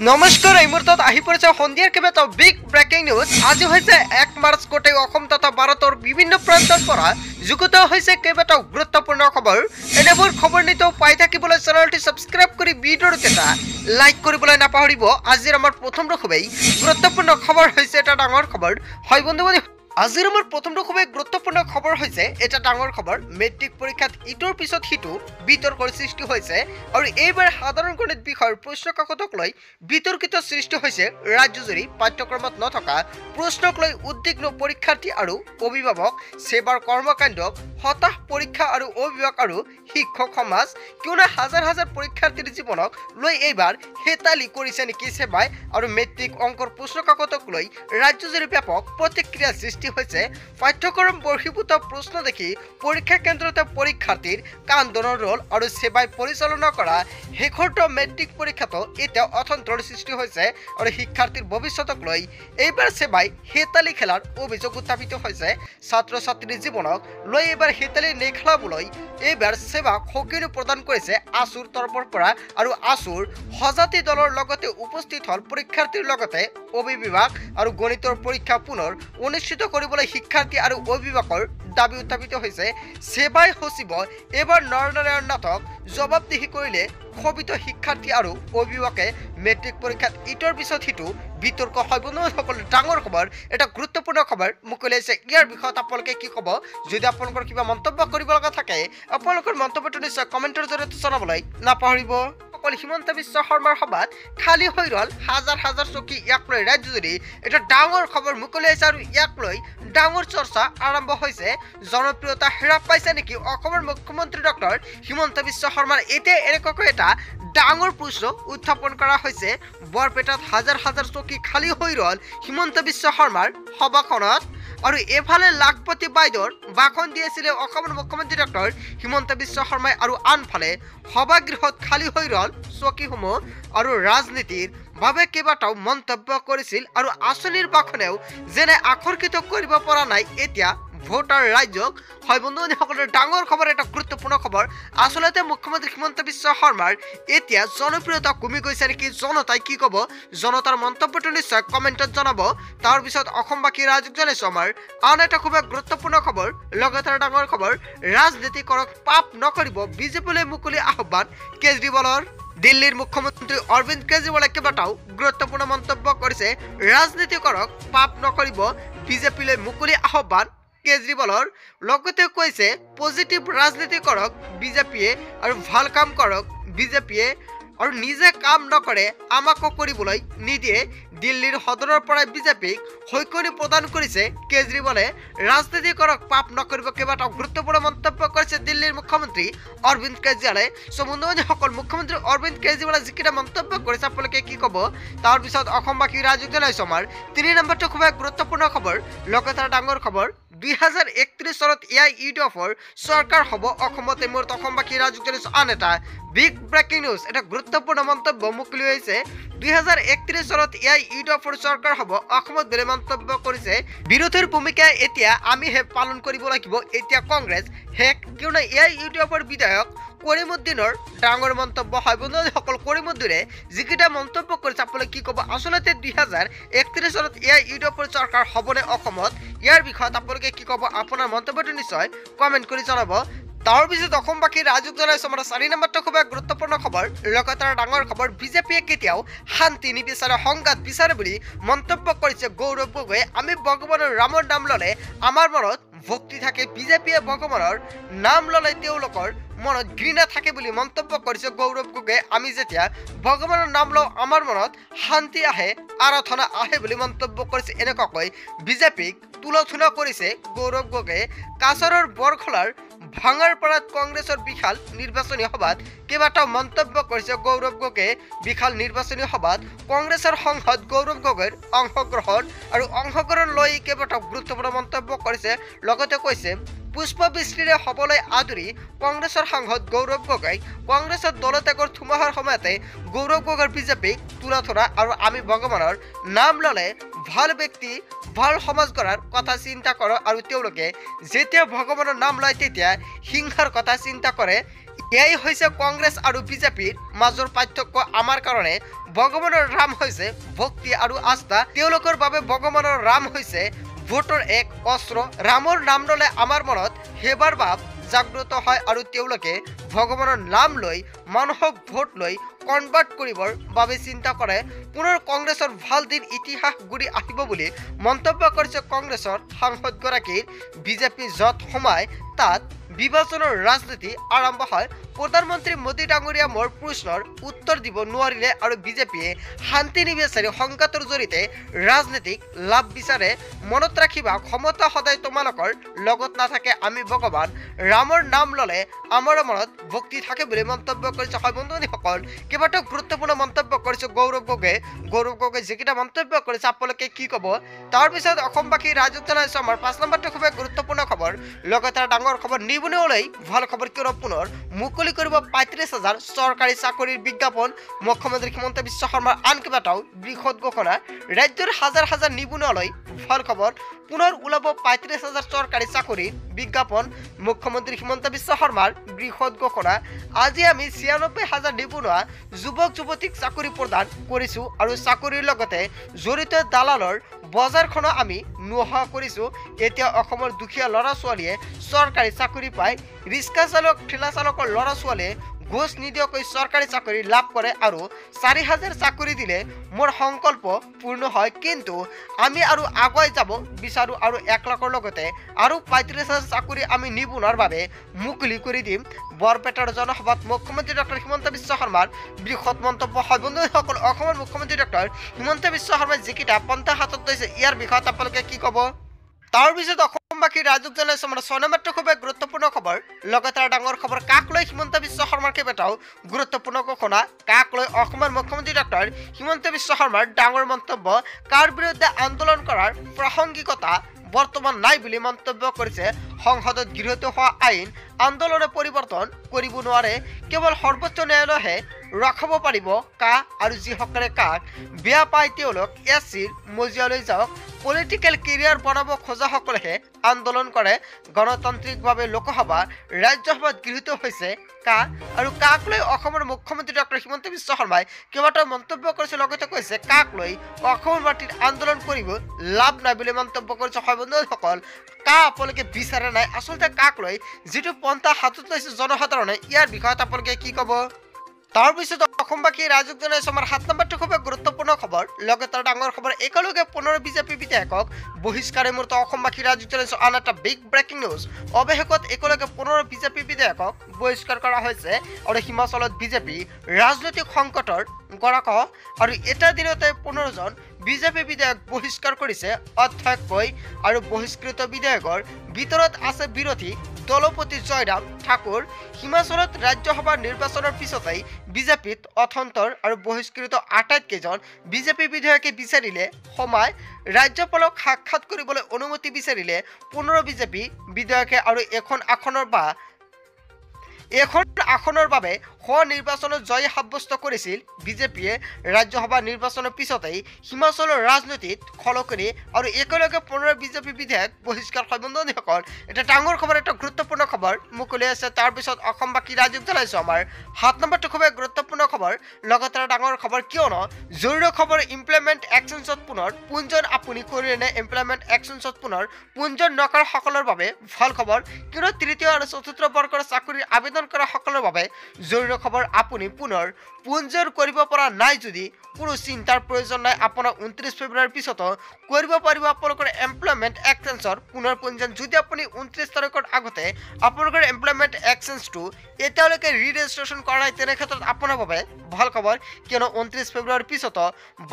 নমস্কাৰ এই মুহূৰ্তত আহি পৰিছে সন্ধিয়াৰ কেইবাটাও বিগ ব্ৰেকিং নিউজ। আজি হৈছে 1 মাৰ্চ। গোটেই অসম তথা ভাৰতৰ বিভিন্ন প্ৰান্তৰ পৰা যুগুত হৈছে কেইবাটাও গুৰুত্বপূৰ্ণ খবৰ। এনেবোৰ খবৰ নিতৌ পাই থাকিবলৈ চেনেলটি সাবস্ক্ৰাইব কৰি ভিডিঅ'টো এটা লাইক কৰিবলৈ নাপাহৰিব। আজিৰ আমাৰ প্ৰথমটো খুবেই গুৰুত্বপূৰ্ণ খবৰ হৈছে এটা ডাঙৰ খবৰ। হয় বন্ধু, আজিৰ আমাৰ প্ৰথমটো খুবেই গুৰুত্বপূৰ্ণ খবৰ হৈছে এটা ডাঙৰ খবৰ। মেট্ৰিক পৰীক্ষাত ইটোৰ পিছত সিটো বিতৰ্কৰ সৃষ্টি হৈছে আৰু এইবাৰ সাধাৰণ গণিত বিষয়ৰ প্ৰশ্ন কাকতক লৈ বিতৰ্কিত সৃষ্টি হৈছে। ৰাজ্যজুৰি পাঠ্যক্ৰমত নথকা প্ৰশ্নক লৈ উদ্বিগ্ন পৰীক্ষাৰ্থী আৰু অভিভাৱক। সেবাৰ কৰ্মকাণ্ডক হতাশ পৰীক্ষা আৰু অভিভাৱক আৰু শিক্ষক সমাজ। কিয়নো হাজাৰ হাজাৰ পৰীক্ষাৰ্থীৰ জীৱনক লৈ এইবাৰ হেতালি কৰিছে নেকি সেবাই আৰু মেট্ৰিক অংকৰ প্ৰশ্ন কাকতক লৈ ৰাজ্যজুৰি ব্যাপক প্ৰতিক্ৰিয়া সৃষ্টি হৈছে। পাঠ্যক্ৰম বৰ্ষীভূত প্ৰশ্ন দেখি পৰীক্ষা কেন্দ্ৰতে পৰীক্ষাৰ্থীৰ কান্দনৰ ৰোল আৰু সেবাই পৰিচালনা কৰা শেষৰটো মেট্ৰিক পৰীক্ষাতো এতিয়া অতন্ত্ৰৰ সৃষ্টি হৈছে আৰু শিক্ষাৰ্থীৰ ভৱিষ্যতক লৈ এইবাৰ সেবাই হেতালি খেলাৰ অভিযোগ উত্থাপিত হৈছে। ছাত্ৰ ছাত্ৰীৰ জীৱনক লৈ এইবাৰ হেতালি নেখেলাবলৈ এইবাৰ সেৱাক সকলো প্ৰদান কৰিছে আছুৰ তৰফৰ পৰা আৰু আছুৰ সজাতি দলৰ লগতে উপস্থিত হল পৰীক্ষাৰ্থীৰ লগতে অভিভাৱক আৰু গণিতৰ পৰীক্ষা পুনৰ অনুষ্ঠিত কৰিবলৈ শিক্ষাৰ্থী আৰু অভিভাৱকৰ দাবী উত্থাপিত হৈছে। সেবাই সচিব এইবাৰ নৰনাৰায়ণ নাথক জবাবদিহি কৰিলে ক্ষোভিত শিক্ষাৰ্থী আৰু অভিভাৱকে। মেট্ৰিক পৰীক্ষাত ইটোৰ পিছত সিটো বিতৰ্ক হয় বন্ধুসকল। ডাঙৰ খবৰ, এটা গুৰুত্বপূৰ্ণ খবৰ মুকলি হৈছে। ইয়াৰ বিষয়ত আপোনালোকে কি ক'ব? যদি আপোনালোকৰ কিবা মন্তব্য কৰিব লগা থাকে আপোনালোকৰ মন্তব্যটো নিশ্চয় কমেণ্টৰ জৰিয়তে জনাবলৈ নাপাহৰিব। হিমন্ত বিশ্ব শৰ্মাৰ সভাত খালী হৈ ৰল হাজাৰ হাজাৰ চকী। ইয়াক লৈ ৰাজ্যজুৰি এটা ডাঙৰ খবৰ মুকলি হৈছে আৰু ইয়াক লৈ ডাঙৰ চৰ্চা আৰম্ভ হৈছে। জনপ্ৰিয়তা হ্ৰাস পাইছে নেকি অসমৰ মুখ্যমন্ত্ৰী ডক্টৰ হিমন্ত বিশ্ব শৰ্মাৰ? এতিয়া এনেকুৱাকৈ এটা ডাঙৰ প্ৰশ্ন উত্থাপন কৰা হৈছে। বৰপেটাত হাজাৰ হাজাৰ চকী খালী হৈ ৰল হিমন্ত বিশ্ব শৰ্মাৰ সভাখনত আৰু এফালে লাখপতি বাইদেউৰ ভাষণ দিয়েছিলে অসমৰ মুখ্যমন্ত্ৰী ডক্টৰ হিমন্ত বিশ্ব শৰ্মাই আৰু আনফালে সভাগৃহত খালী হৈ ৰল চকীসমূহ আৰু ৰাজনীতিৰ বাবে কেইবাটাও মন্তব্য কৰিছিল আৰু আঁচনিৰ ভাষণেও যেনে আকৰ্ষিত কৰিব পৰা নাই এতিয়া ভোটাৰ ৰাজ্যক। হয় বন্ধুসকলৰ ডাঙৰ খবৰ, এটা গুৰুত্বপূৰ্ণ খবৰ। আচলতে মুখ্যমন্ত্ৰী হিমন্ত বিশ্ব শৰ্মাৰ এতিয়া জনপ্ৰিয়তা কমি গৈছে নেকি? জনতাই কি ক'ব? জনতাৰ মন্তব্যটো নিশ্চয় কমেণ্টত জনাব। তাৰপিছত অসমবাসী ৰাইজক জনাইছো আমাৰ আন এটা খুবেই গুৰুত্বপূৰ্ণ খবৰ। লগতে ডাঙৰ খবৰ, ৰাজনীতি কৰক, পাপ নকৰিব, বিজেপিলৈ মুকলি আহ্বান কেজৰিৱালৰ। দিল্লীৰ মুখ্যমন্ত্ৰী অৰবিন্দ কেজৰিৱালে কেইবাটাও গুৰুত্বপূৰ্ণ মন্তব্য কৰিছে। ৰাজনীতি কৰক, পাপ নকৰিব, বিজেপিলৈ মুকলি আহ্বান কেজৰিৱালৰ। লগতে কৈছে পজিটিভ ৰাজনীতি কৰক বিজেপিয়ে আৰু ভাল কাম কৰক বিজেপিয়ে আৰু নিজে কাম নকৰে আমাকো কৰিবলৈ নিদিয়ে। দিল্লীৰ সদনৰ পৰাই বিজেপিক সৈকনি প্ৰদান কৰিছে কেজৰিৱালে। ৰাজনীতি কৰক, পাপ নকৰিব, কেইবাটাও গুৰুত্বপূৰ্ণ মন্তব্য কৰিছে দিল্লীৰ মুখ্যমন্ত্ৰী অৰবিন্দ কেজৰিৱালে। বন্ধুসকল, মুখ্যমন্ত্ৰী অৰবিন্দ কেজৰিৱালে যিকেইটা মন্তব্য কৰিছে আপোনালোকে কি ক'ব? তাৰপিছত অসমবাসী ৰাইজক জনাইছো আমাৰ 3 নম্বৰটো খুবেই গুৰুত্বপূৰ্ণ খবৰ। লগতে ডাঙৰ খবৰ, 2031 চনত AIUDFৰ চৰকাৰ হ'ব অসমত। এই মুহূৰ্তত অসমবাসী ৰাইজক জনাইছো আন এটা বিগ ব্ৰেকিং নিউজ। এটা গুৰুত্বপূৰ্ণ মন্তব্য মুকলি হৈছে। 2031 চনত AIUDFৰ চৰকাৰ হ'ব অসমত বুলি মন্তব্য কৰিছে। বিৰোধীৰ ভূমিকা এতিয়া আমিহে পালন কৰিব লাগিব। এতিয়া কংগ্ৰেছ শেষ, কিয়নো AIUDFৰ বিধায়ক কৰিমুদ্দিনৰ ডাঙৰ মন্তব্য। হয় বন্ধুসকল, কৰিমুদ্দিনে যিকেইটা মন্তব্য কৰিছে আপোনালোকে কি ক'ব? আচলতে 2031 চনত AIUDFৰ চৰকাৰ হ'বনে অসমত? ইয়াৰ বিষয়ত আপোনালোকে কি ক'ব? আপোনাৰ মন্তব্যটো নিশ্চয় কমেণ্ট কৰি জনাব। তাৰপিছত অসমবাসী ৰাইজক জনাইছো আমাৰ 4 নম্বৰটো খুবেই গুৰুত্বপূৰ্ণ খবৰ। লগতে ডাঙৰ খবৰ, বিজেপিয়ে কেতিয়াও শান্তি নিবিচাৰে, সংঘাত বিচাৰে বুলি মন্তব্য কৰিছে গৌৰৱ গগৈয়ে। আমি ভগৱানৰ ৰামৰ নাম ল'লে আমাৰ মনত ভক্তি থাকে, বিজেপিয়ে ভগৱানৰ নাম ল'লে তেওঁলোকৰ মনত ঘৃণা থাকে বুলি মন্তব্য কৰিছে গৌৰৱ গগৈয়ে। আমি যেতিয়া ভগৱানৰ নাম লওঁ আমাৰ মনত শান্তি আহে, আৰাধনা আহে বুলি মন্তব্য কৰিছে। এনেকুৱাকৈ বিজেপিক তুলনা কৰিছে গৌৰৱ গগৈয়ে। কাছাৰৰ বৰখলাৰ ভাঙাৰপাৰাত কংগ্ৰেছৰ বিশাল নিৰ্বাচনী সভাত কেইবাটাও মন্তব্য কৰিছে গৌৰৱ গগৈয়ে। বিশাল নিৰ্বাচনী সভাত কংগ্ৰেছৰ সাংসদ গৌৰৱ গগৈৰ অংশগ্ৰহণ আৰু অংশগ্ৰহণ লৈ কেইবাটাও গুৰুত্বপূৰ্ণ মন্তব্য কৰিছে। লগতে কৈছে পুষ্পবৃষ্টিৰে হ'বলৈ আদৰি কংগ্ৰেছৰ সাংসদ গৌৰৱ গগৈ। কংগ্ৰেছৰ দলত্যাগৰ ধুমুহাৰ সময়তে গৌৰৱ গগৈৰ বিজেপিক তুলনা আৰু আমি ভগৱানৰ নাম ল'লে ভাল ব্যক্তি, ভাল সমাজ গঢ়াৰ কথা চিন্তা কৰে আৰু তেওঁলোকে যেতিয়া ভগৱানৰ নাম লয় তেতিয়া হিংসাৰ কথা চিন্তা কৰে। এয়াই হৈছে কংগ্ৰেছ আৰু বিজেপিৰ মাজৰ পাৰ্থক্য। আমাৰ কাৰণে ভগৱানৰ ৰাম হৈছে ভক্তি আৰু আস্থা, তেওঁলোকৰ বাবে ভগৱানৰ ৰাম হৈছে ভোটৰ এক অস্ত্ৰ। ৰামৰ নাম ল'লে আমাৰ মনত সেৱাৰ ভাৱ জাগ্ৰত হয় আৰু তেওঁলোকে ভগৱানৰ নাম লৈ মানুহক ভোট লৈ কনভাৰ্ট কৰিবৰ বাবে চিন্তা কৰে। পুনৰ কংগ্ৰেছৰ ভাল দিন ইতিহাস ঘূৰি আহিব বুলি মন্তব্য কৰিছে কংগ্ৰেছৰ সাংসদগৰাকীৰ। বিজেপি য'ত সোমায় তাত বিভাজনৰ ৰাজনীতি আৰম্ভ হয়। প্ৰধানমন্ত্ৰী মোদী ডাঙৰীয়া মোৰ প্ৰশ্নৰ উত্তৰ দিব নোৱাৰিলে আৰু বিজেপিয়ে শান্তি নিবিচাৰি সংঘাতৰ জৰিয়তে ৰাজনীতিক লাভ বিচাৰে। মনত ৰাখিবা, ক্ষমতা সদায় তোমালোকৰ লগত নাথাকে। আমি ভগৱান ৰামৰ নাম ল'লে আমাৰ মনত ভক্তি থাকে বুলি মন্তব্য কৰিছে। হয় বন্ধুসকল, কেইবাটাও গুৰুত্বপূৰ্ণ মন্তব্য কৰিছে গৌৰৱ গগৈ যিকেইটা মন্তব্য কৰিছে আপোনালোকে কি ক'ব? তাৰপিছত অসমবাসী ৰাইজক জনাইছো আমাৰ 5 নম্বৰটো খুবেই গুৰুত্বপূৰ্ণ খবৰ, লগতে ডাঙৰ খবৰ। নিবনুৱালৈ ভাল খবৰ, কিয় পুনৰ মুকলি কৰিব ৩৫,০০০ চৰকাৰী চাকৰিৰ বিজ্ঞাপন। মুখ্যমন্ত্ৰী হিমন্ত বিশ্ব শৰ্মাৰ আন কেইবাটাও বৃহৎ ঘোষণা। ৰাজ্যৰ হাজাৰ হাজাৰ নিবনুৱালৈ ভাল খবৰ, পুনৰ ওলাব ৩৫,০০০ চৰকাৰী চাকৰিৰ বিজ্ঞাপন। মুখ্যমন্ত্ৰী হিমন্ত বিশ্ব শৰ্মাৰ বৃহৎ ঘোষণা। আজি আমি ৯৬,০০০ নিবনুৱা যুৱক যুৱতীক চাকৰি প্ৰদান কৰিছোঁ আৰু চাকৰিৰ লগতে জড়িত দালালৰ বজাৰখনো আমি নোহোৱা কৰিছোঁ। এতিয়া অসমৰ দুখীয়া ল'ৰা ছোৱালীয়ে চৰকাৰী চাকৰি পায়। ৰিক্সা চালক ঠেলা চালকৰ ল'ৰা ছোৱালীয়ে ঘোষ নিদিয়াকৈ চৰকাৰী চাকৰি লাভ কৰে আৰু ৪,০০০ চাকৰি দিলে মোৰ সংকল্প পূৰ্ণ হয়। কিন্তু আমি আৰু আগুৱাই যাব বিচাৰোঁ আৰু ১ লাখৰ লগতে আৰু ৩৫,০০০ চাকৰি আমি নিবনুৱাৰ বাবে মুকলি কৰি দিম। বৰপেটাৰ জনসভাত মুখ্যমন্ত্ৰী ডক্টৰ হিমন্ত বিশ্ব শৰ্মাৰ বৃহৎ মন্তব্য। হয় বন্ধুসকল, অসমৰ মুখ্যমন্ত্ৰী ডক্টৰ হিমন্ত বিশ্ব শৰ্মাই যিকেইটা পন্থা হাতত লৈছে ইয়াৰ বিষয়ত আপোনালোকে কি ক'ব? তাৰপিছত অসমবাসী ৰাইজক জনাইছো আমাৰ ৬ নম্বৰটো খুবেই গুৰুত্বপূৰ্ণ খবৰ, লগতে ডাঙৰ খবৰ। কাক লৈ হিমন্ত বিশ্ব শৰ্মাৰ কেইবাটাও গুৰুত্বপূৰ্ণ ঘোষণা। কাক লৈ অসমৰ মুখ্যমন্ত্ৰী ডক্টৰ হিমন্ত বিশ্ব শৰ্মাৰ ডাঙৰ মন্তব্য। কাৰ বিৰুদ্ধে আন্দোলন কৰাৰ প্ৰাসংগিকতা বৰ্তমান নাই বুলি মন্তব্য কৰিছে। সংসদত গৃহীত হোৱা আইন আন্দোলনে পৰিৱৰ্তন কৰিব নোৱাৰে, কেৱল সৰ্বোচ্চ ন্যায়ালয়েহে ৰখাব পাৰিব। কা আৰু যিসকলে কাক বেয়া পায় তেওঁলোক এছচিৰ মজিয়ালৈ যাওক। পলিটিকেল কেৰিয়াৰ বনাব খোজাসকলেহে আন্দোলন কৰে। গণতান্ত্ৰিকভাৱে লোকসভা ৰাজ্যসভাত গৃহীত হৈছে কা আৰু কাক লৈ অসমৰ মুখ্যমন্ত্ৰী ডক্টৰ হিমন্ত বিশ্ব শৰ্মাই কেইবাটাও মন্তব্য কৰিছে। লগতে কৈছে কাক লৈ অসমৰ মাটিত আন্দোলন কৰিব লাভ নাই বুলি মন্তব্য কৰিছে। হয় বন্ধুসকল, কা আপোনালোকে বিচাৰে নাই, আচলতে কাক লৈ যিটো পন্থা হাতত লৈছে জনসাধাৰণে ইয়াৰ বিষয়ত আপোনালোকে কি ক'ব? তাৰপিছত অসমবাসী ৰাইজক জনাইছো আমাৰ ৭ নম্বৰটো খুবেই গুৰুত্বপূৰ্ণ খবৰ, লগতে ডাঙৰ খবৰ। একেলগে ১৫ বিজেপি বিধায়কক বহিষ্কাৰে মূৰ্ত। অসমবাসী ৰাইজক জনাইছো আন এটা বিগ ব্ৰেকিং নিউজ। অৱশেষত একেলগে ১৫ বিজেপি বিধায়কক বহিষ্কাৰ কৰা হৈছে আৰু হিমাচলত বিজেপি ৰাজনৈতিক সংকটৰ গৰাকহ আৰু এটা দিনতে ১৫জন বিজেপি বিধায়ক বহিষ্কাৰ কৰিছে অধ্যক্ষই আৰু বহিষ্কৃত বিধায়কৰ ভিতৰত আছে বিৰোধী দলপতি জয়ৰাম ঠাকুৰ। হিমাচলত ৰাজ্যসভাৰ নিৰ্বাচনৰ পিছতেই বিজেপিত অথন্তৰ আৰু বহিষ্কৃত আটাইকেইজন বিজেপি বিধায়কে বিচাৰিলে সমায়। ৰাজ্যপালক সাক্ষাৎ কৰিবলৈ অনুমতি বিচাৰিলে ১৫ বিজেপি বিধায়কে আৰু এখন আসনৰ বাবে নিৰ্বাচনত জয়ী সাব্যস্ত কৰিছিল বিজেপিয়ে। ৰাজ্যসভা নিৰ্বাচনৰ পিছতেই হিমাচলৰ ৰাজনীতিত খলকনি আৰু একেলগে ১৫ বিজেপি বিধায়ক বহিষ্কাৰ। হয় বন্ধুসকল, এটা ডাঙৰ খবৰ, এটা গুৰুত্বপূৰ্ণ খবৰ মুকলি আছে। তাৰপিছত অসমবাসী ৰাইজক জনাইছো আমাৰ ৭ নম্বৰটো খুবেই গুৰুত্বপূৰ্ণ খবৰ, লগতে ডাঙৰ খবৰ। কিয়নো জৰুৰী খবৰ, ইমপ্লয়মেণ্ট এক্সচেঞ্জত পুনৰ পঞ্জীয়ন আপুনি কৰিলে নে? ইমপ্লয়মেণ্ট এক্সচেঞ্জত পুনৰ পঞ্জীয়ন নকৰা সকলৰ বাবে ভাল খবৰ, কিয়নো তৃতীয় আৰু চতুৰ্থ বৰ্গৰ চাকৰিৰ আবেদন কৰা সকলৰ বাবে জৰুৰী খবৰ। আপুনি পুনৰ পঞ্জীয়ন কৰিব পৰা নাই যদি কোনো চিন্তাৰ প্ৰয়োজন নাই, আপোনাৰ ২৯ ফেব্ৰুৱাৰীৰ পিছতো কৰিব পাৰিব আপোনালোকৰ এমপ্লয়মেণ্ট এক্সচেঞ্জৰ পুনৰ পঞ্জীয়ন। যদি আপুনি ২৯ তাৰিখৰ আগতে আপোনালোকৰ এমপ্লয়মেণ্ট এক্সচেঞ্জটো এতিয়ালৈকে ৰিৰেজিষ্ট্ৰেশ্যন কৰা নাই তেনে ক্ষেত্ৰত আপোনাৰ বাবে ভাল খবৰ, কিয়নো ২৯ ফেব্ৰুৱাৰীৰ পিছতো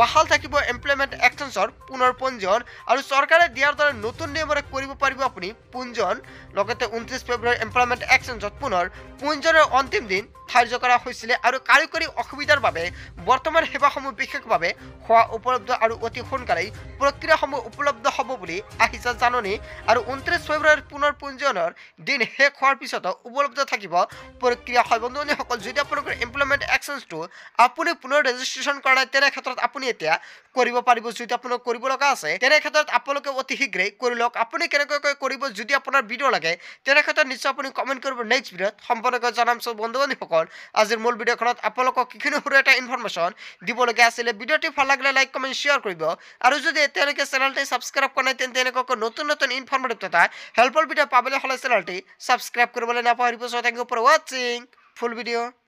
বাহাল থাকিব এমপ্লয়মেণ্ট এক্সচেঞ্জৰ পুনৰ পঞ্জীয়ন আৰু চৰকাৰে দিয়াৰ দৰে নতুন নিয়মেৰে কৰিব পাৰিব আপুনি পঞ্জীয়ন। লগতে ২৯ ফেব্ৰুৱাৰী এমপ্লয়মেণ্ট এক্সচেঞ্জত পুনৰ পঞ্জীয়নৰ অন্তিম দিন ধাৰ্য কৰা হৈছিলে আৰু কাৰিকৰী অসুবিধাৰ বাবে বৰ্তমান সেৱাসমূহ বিশেষভাৱে হোৱা উপলব্ধ আৰু অতি সোনকালেই প্ৰক্ৰিয়াসমূহ উপলব্ধ হ'ব বুলি আহিছে জাননী। আৰু ২৯ ফেব্ৰুৱাৰীৰ পুনৰ পঞ্জীয়নৰ দিন শেষ হোৱাৰ পিছতো উপলব্ধ থাকিব প্ৰক্ৰিয়া। হয় বন্ধুসকল, যদি আপোনালোকৰ এমপ্লয়মেণ্ট এক্সচেঞ্জটো আপুনি পুনৰ ৰেজিষ্ট্ৰেশ্যন কৰা নাই তেনে ক্ষেত্ৰত আপুনি এতিয়া কৰিব পাৰিব যদি আপোনালোক কৰিব লগা আছে তেনে ক্ষেত্ৰত আপোনালোকে অতি শীঘ্ৰেই কৰি লওক আপুনি কেনেকৈ কৰিব যদি আপোনাৰ ভিডিঅ' লাগে তেনে ক্ষেত্ৰত নিশ্চয় আপুনি কমেণ্ট কৰিব নেক্সট ভিডিঅ'ত সম্পূৰ্ণকৈ জনাম সব বন্ধু বান্ধৱীসকল আজিৰ মূল ভিডিঅ'খনত আপোনালোকক কিখিনি সৰু এটা ইনফৰমেশ্যন দিবলগীয়া আছিলে ভিডিঅ'টি ভাল লাগিলে লাইক কমেণ্ট শ্বেয়াৰ কৰিব আৰু যদি এতিয়ালৈকে চেনেলটি ছাবস্ক্ৰাইব কৰা নাই তেন্তে এনেকৈ নতুন নতুন ইনফৰমেটিভ তথা হেল্পফুল ভিডিঅ' পাবলৈ হ'লে চেনেলটি ছাবস্ক্ৰাইব কৰিবলৈ নাপাহৰিব। সো থেংক ইউ ফৰ ৱাচিং ফুল ভিডিঅ'।